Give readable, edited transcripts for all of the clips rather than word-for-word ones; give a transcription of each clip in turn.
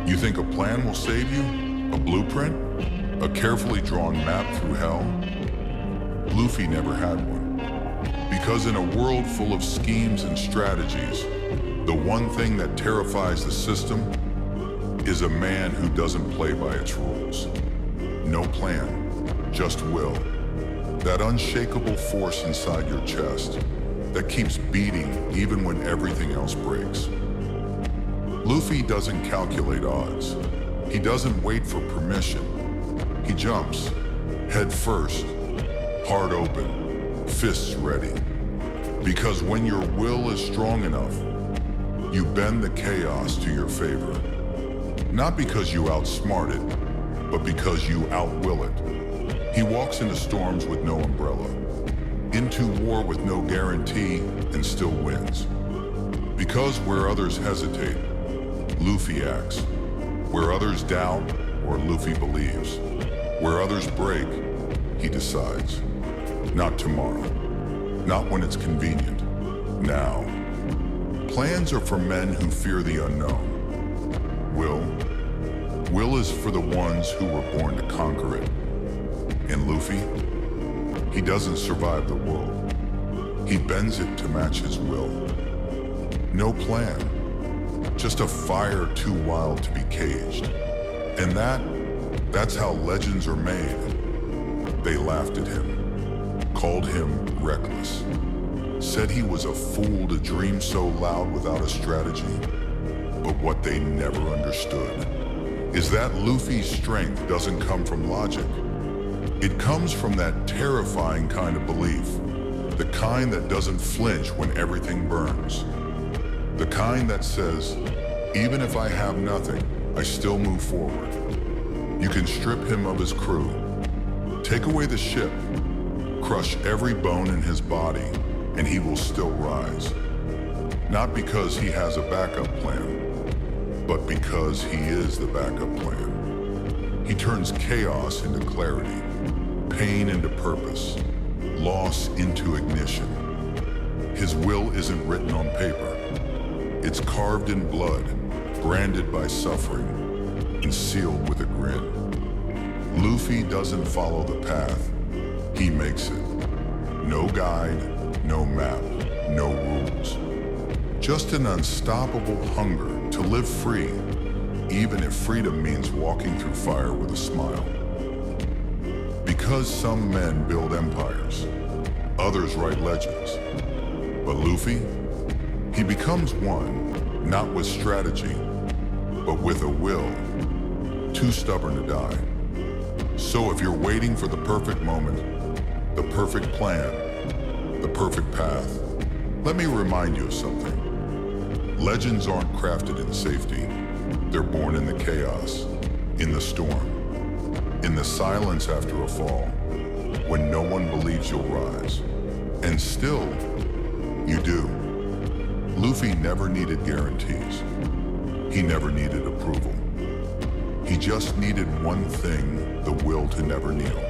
You think a plan will save you? A blueprint? A carefully drawn map through hell? Luffy never had one. Because in a world full of schemes and strategies, the one thing that terrifies the system is a man who doesn't play by its rules. No plan, just will. That unshakable force inside your chest that keeps beating even when everything else breaks. Luffy doesn't calculate odds. He doesn't wait for permission. He jumps, head first, heart open, fists ready. Because when your will is strong enough, you bend the chaos to your favor. Not because you outsmart it, but because you outwill it. He walks into storms with no umbrella, into war with no guarantee, and still wins. Because where others hesitate, Luffy acts. Where others doubt, or Luffy believes. Where others break, he decides. Not tomorrow. Not when it's convenient. Now. Plans are for men who fear the unknown. Will is for the ones who were born to conquer it. And Luffy, he doesn't survive the world. He bends it to match his will. No plan, just a fire too wild to be caged. And that's how legends are made. They laughed at him, called him reckless, said he was a fool to dream so loud without a strategy. But what they never understood is that Luffy's strength doesn't come from logic. It comes from that terrifying kind of belief, the kind that doesn't flinch when everything burns, the kind that says, even if I have nothing, I still move forward. You can strip him of his crew, take away the ship, crush every bone in his body, and he will still rise. Not because he has a backup plan, but because he is the backup plan. He turns chaos into clarity, pain into purpose, loss into ignition. His will isn't written on paper. It's carved in blood, branded by suffering, and sealed with a grin. Luffy doesn't follow the path, he makes it. No guide, no map, no rules. Just an unstoppable hunger to live free, even if freedom means walking through fire with a smile. Because some men build empires, others write legends. But Luffy, he becomes one, not with strategy, but with a will, too stubborn to die. So if you're waiting for the perfect moment, the perfect plan, the perfect path, let me remind you of something. Legends aren't crafted in safety. They're born in the chaos, in the storm, in the silence after a fall, when no one believes you'll rise. And still, you do. Luffy never needed guarantees. He never needed approval. He just needed one thing, the will to never kneel.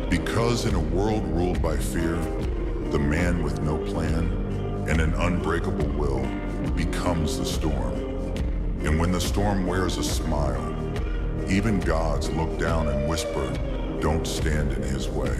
Because in a world ruled by fear, the man with no plan and an unbreakable will becomes the storm. And when the storm wears a smile, even gods look down and whisper, don't stand in his way.